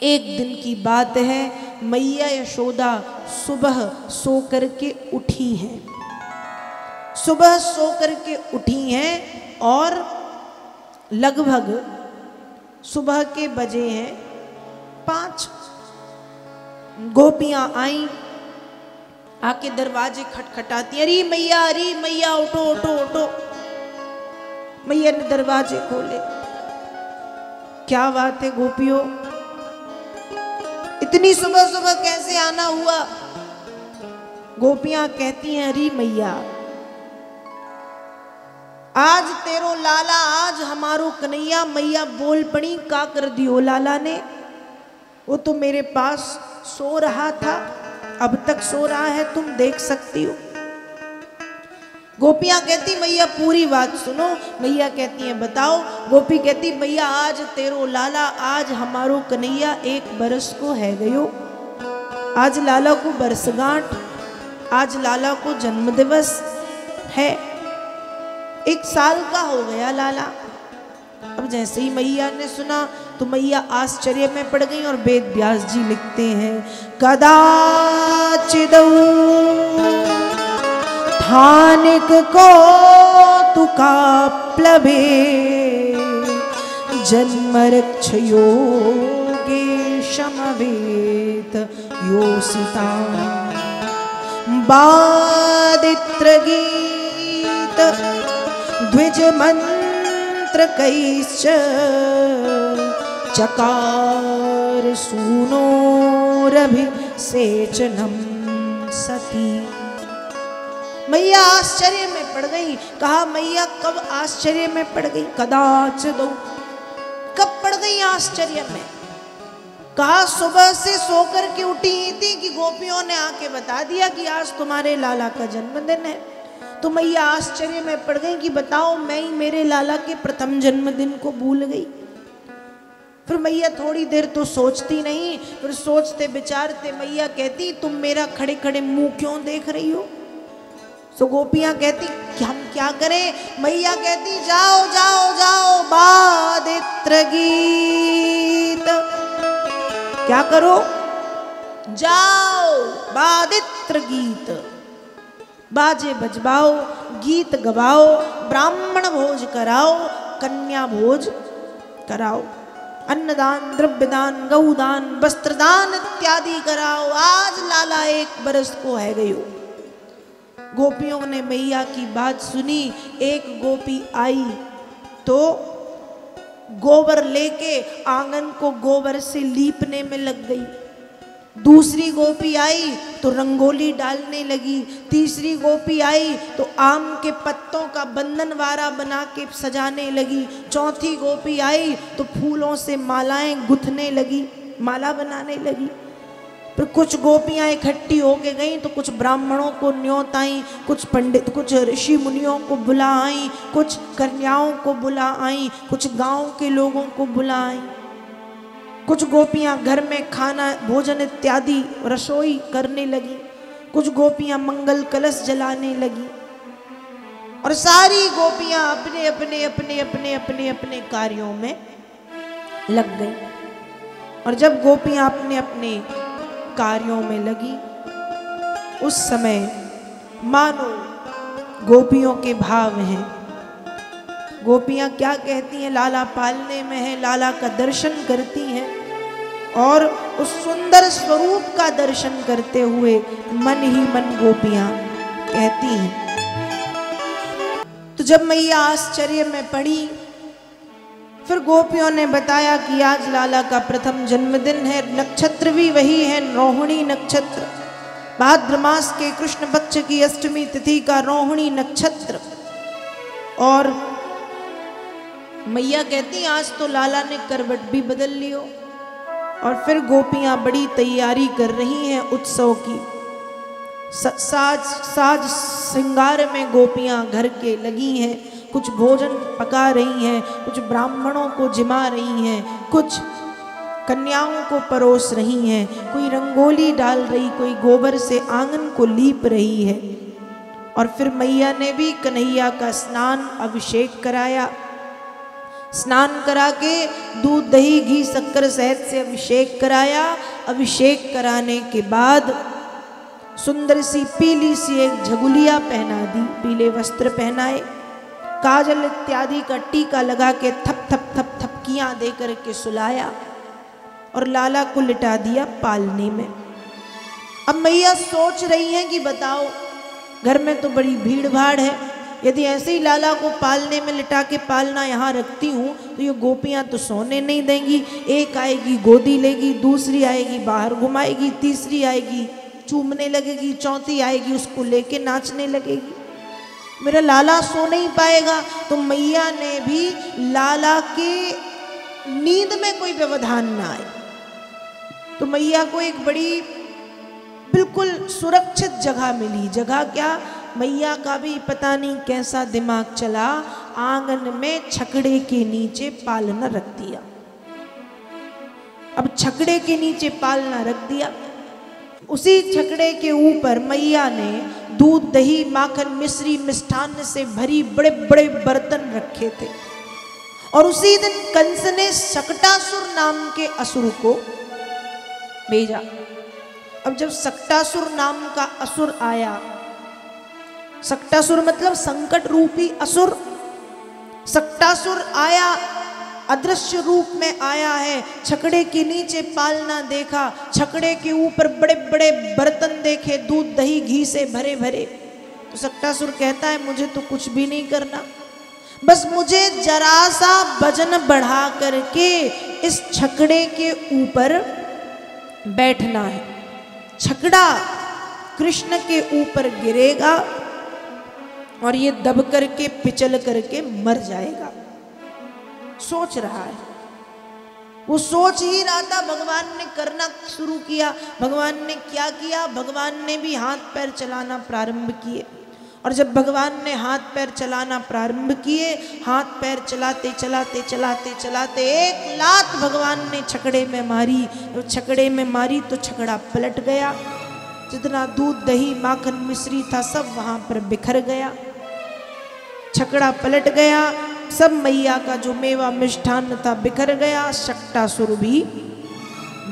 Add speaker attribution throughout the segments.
Speaker 1: एक दिन की बात है, मैया यशोदा सुबह सो करके उठी हैं। सुबह सो करके उठी हैं और लगभग सुबह के बजे हैं 5। गोपियां आई, आके दरवाजे खटखटाती, अरे मैया उठो उठो उठो। मैया ने दरवाजे खोले। क्या बात है गोपियों, इतनी सुबह सुबह कैसे आना हुआ? गोपियां कहती हैं, अरे मैया आज तेरो लाला, आज हमारो कन्हैया। मैया बोल पड़ी, का कर दियो लाला ने? वो तो मेरे पास सो रहा था, अब तक सो रहा है, तुम देख सकती हो। गोपियां कहती मैया पूरी बात सुनो। मैया कहती हैं बताओ। गोपी कहती मैया आज तेरो लाला, आज हमारो कन्हैया 1 बरस को है गयो। आज लाला को बरसगांठ, आज लाला को जन्म दिवस है, 1 साल का हो गया लाला। अब जैसे ही मैया ने सुना तो मैया आश्चर्य में पड़ गई और वेद व्यास जी लिखते हैं, कदाचिदौ थानिक को तुका प्लवे जन्मरक्ष योगे शमवेत योसिता बादित्र गीत द्विज मंत्र कैश्च चकार सूनोरभि सेचनम सती। मैया आश्चर्य में पड़ गई। कहा मैया कब आश्चर्य में पड़ गई? कदाचिदौ, कब पड़ गई आश्चर्य में? कहा सुबह से सोकर के उठी थी कि गोपियों ने आके बता दिया कि आज तुम्हारे लाला का जन्मदिन है। तो मैया आश्चर्य में पड़ गई कि बताओ मैं ही मेरे लाला के प्रथम जन्मदिन को भूल गई। फिर मैया थोड़ी देर तो सोचती नहीं, फिर सोचते विचारते मैया कहती तुम मेरा खड़े खड़े मुंह क्यों देख रही हो? तो गोपियां कहती कि हम क्या करें? मैया कहती जाओ जाओ जाओ बादित्र गीत, क्या करो? जाओ बादित्र गीत, बाजे बजवाओ, गीत गवाओ, ब्राह्मण भोज कराओ, कन्या भोज कराओ, अन्नदान, द्रव्यदान, गौदान, वस्त्रदान इत्यादि कराओ। आज लाला 1 बरस को है गयो। गोपियों ने मैया की बात सुनी। एक गोपी आई तो गोबर लेके आंगन को गोबर से लीपने में लग गई। दूसरी गोपी आई तो रंगोली डालने लगी। तीसरी गोपी आई तो आम के पत्तों का बंधनवारा बना के सजाने लगी। चौथी गोपी आई तो फूलों से मालाएं गुथने लगी, माला बनाने लगी। फिर कुछ गोपियां इकट्ठी होके गईं तो कुछ ब्राह्मणों को न्योत आई, कुछ पंडित, कुछ ऋषि मुनियों को बुला आई, कुछ कन्याओं को बुला आई, कुछ गांव के लोगों को बुला आई। कुछ गोपियां घर में खाना भोजन इत्यादि रसोई करने लगी। कुछ गोपियां मंगल कलश जलाने लगी और सारी गोपियां अपने अपने अपने अपने अपने अपने कार्यों में लग गई। और जब गोपियां अपने अपने कार्यों में लगी, उस समय मानो गोपियों के भाव हैं। गोपियां क्या कहती हैं? लाला पालने में है, लाला का दर्शन करती हैं और उस सुंदर स्वरूप का दर्शन करते हुए मन ही मन गोपियां कहती हैं। तो जब मैया आश्चर्य में पड़ी, फिर गोपियों ने बताया कि आज लाला का प्रथम जन्मदिन है, नक्षत्र भी वही है, रोहिणी नक्षत्र, भाद्र मास के कृष्ण पक्ष की अष्टमी तिथि का रोहिणी नक्षत्र। और मैया कहती आज तो लाला ने करवट भी बदल लियो। और फिर गोपियां बड़ी तैयारी कर रही हैं उत्सव की। साज श्रृंगार में गोपियां घर के लगी हैं। कुछ भोजन पका रही हैं, कुछ ब्राह्मणों को जिमा रही हैं, कुछ कन्याओं को परोस रही हैं, कोई रंगोली डाल रही, कोई गोबर से आंगन को लीप रही है। और फिर मैया ने भी कन्हैया का स्नान अभिषेक कराया, स्नान करा के दूध दही घी शक्कर शहद से अभिषेक कराया। अभिषेक कराने के बाद सुंदर सी पीली सी एक झगुलिया पहना दी, पीले वस्त्र पहनाए, काजल इत्यादि का टीका लगा के थप थप थप थपकियां दे करके सुलाया और लाला को लिटा दिया पालने में। अब मैया सोच रही हैं कि बताओ, घर में तो बड़ी भीड़ भाड़ है, यदि ऐसे ही लाला को पालने में लिटा के पालना यहाँ रखती हूँ तो ये गोपियाँ तो सोने नहीं देंगी। एक आएगी गोदी लेगी, दूसरी आएगी बाहर घुमाएगी, तीसरी आएगी चूमने लगेगी, चौथी आएगी उसको लेके नाचने लगेगी, मेरा लाला सो नहीं पाएगा। तो मैया ने भी लाला के नींद में कोई व्यवधान ना आए, तो मैया को एक बड़ी बिल्कुल सुरक्षित जगह मिली। जगह क्या, मैया का भी पता नहीं कैसा दिमाग चला, आंगन में छकड़े के नीचे पालना रख दिया। अब छकड़े के नीचे पालना रख दिया, उसी छकड़े के ऊपर मैया ने दूध दही माखन मिश्री मिष्ठान्न से भरी बड़े बड़े बर्तन रखे थे। और उसी दिन कंस ने शकटासुर नाम के असुर को भेजा। अब जब शकटासुर नाम का असुर आया, शकटासुर मतलब संकट रूपी असुर, शकटासुर आया, अदृश्य रूप में आया है, छकड़े के नीचे पालना देखा, छकड़े के ऊपर बड़े बड़े बर्तन देखे दूध दही घी से भरे भरे। तो शकटासुर कहता है मुझे तो कुछ भी नहीं करना, बस मुझे जरा सा वजन बढ़ा करके इस छकड़े के ऊपर बैठना है। छकड़ा कृष्ण के ऊपर गिरेगा और ये दब करके पिचल करके मर जाएगा। सोच रहा है, वो सोच ही रहा था, भगवान ने करना शुरू किया। भगवान ने क्या किया, भगवान ने भी हाथ पैर चलाना प्रारंभ किए। और जब भगवान ने हाथ पैर चलाना प्रारंभ किए, हाथ पैर चलाते चलाते चलाते चलाते एक लात भगवान ने छकड़े में मारी। जब छकड़े में मारी तो छकड़ा पलट गया, जितना दूध दही माखन मिश्री था सब वहां पर बिखर गया। छकड़ा पलट गया, सब मैया का जो मेवा मिष्ठान्न था बिखर गया, शकटासुर भी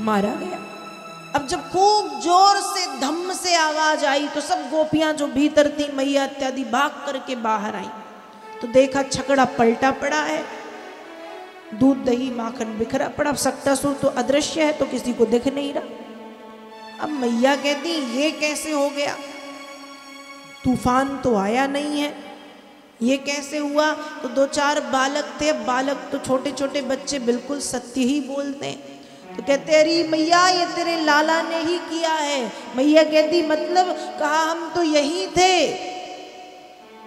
Speaker 1: मारा गया। अब जब खूब जोर से धम्म से आवाज आई तो सब गोपियां जो भीतर थी मैया इत्यादि भाग करके बाहर आई, तो देखा छकड़ा पलटा पड़ा है, दूध दही माखन बिखरा पड़ा। शकटासुर तो अदृश्य है तो किसी को दिख नहीं रहा। अब मैया कहती ये कैसे हो गया, तूफान तो आया नहीं है, ये कैसे हुआ। तो दो चार बालक थे, बालक तो छोटे छोटे बच्चे बिल्कुल सत्य ही बोलते हैं, तो कहते अरे मैया ये तेरे लाला ने ही किया है। मैया कहती मतलब, कहा हम तो यही थे।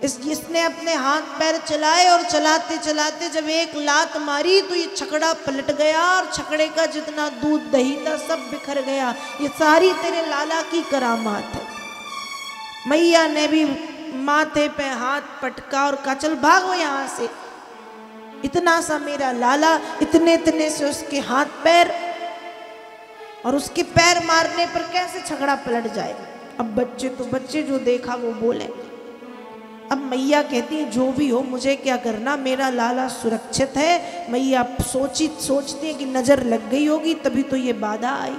Speaker 1: इसने अपने हाथ पैर चलाए और चलाते चलाते जब एक लात मारी तो ये छकड़ा पलट गया और छकड़े का जितना दूध दही था सब बिखर गया। ये सारी तेरे लाला की करामात है। मैया ने भी माथे पे हाथ पटका और कहा चल भागो यहाँ से, इतना सा मेरा लाला, इतने इतने से उसके हाथ पैर, और उसके पैर मारने पर कैसे छकड़ा पलट जाए। अब बच्चे तो बच्चे, जो देखा वो बोले। अब मैया कहती है जो भी हो मुझे क्या करना, मेरा लाला सुरक्षित है। मैया सोचती है कि नजर लग गई होगी तभी तो ये बाधा आई।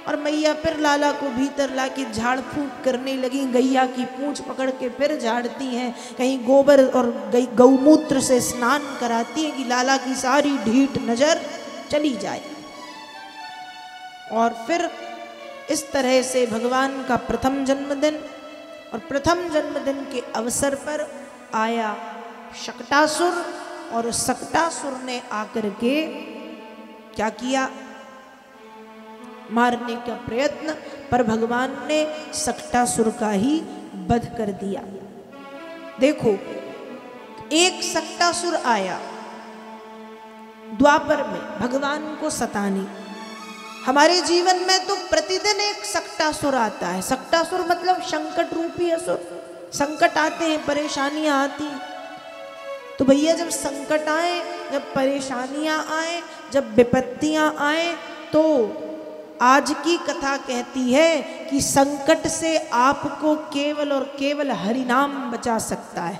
Speaker 1: और मैया फिर लाला को भीतर लाके झाड़ फूंक करने लगी, गैया की पूंछ पकड़ के फिर झाड़ती हैं, कहीं गोबर और गौमूत्र से स्नान कराती हैं कि लाला की सारी ढीठ नजर चली जाए। और फिर इस तरह से भगवान का प्रथम जन्मदिन, और प्रथम जन्मदिन के अवसर पर आया शकटासुर, और शकटासुर ने आकर के क्या किया, मारने का प्रयत्न, पर भगवान ने शकटासुर का ही वध कर दिया। देखो एक शकटासुर आया द्वापर में भगवान को सताने। हमारे जीवन में तो प्रतिदिन एक शकटासुर आता है। शकटासुर मतलब संकट रूपी असुर। संकट आते हैं, परेशानियां आती हैं, तो भैया जब संकट आए, जब परेशानियां आए, जब विपत्तियां आए, तो आज की कथा कहती है कि संकट से आपको केवल और केवल हरिनाम बचा सकता है।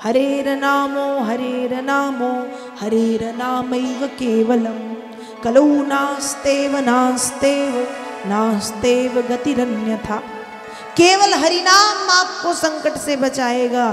Speaker 1: हरेर्नामो हरेर्नामो हरेर्नामैव केवलम कलौ नास्तेव नास्तेव नास्तेव गतिरन्यथा। केवल हरिनाम आपको संकट से बचाएगा।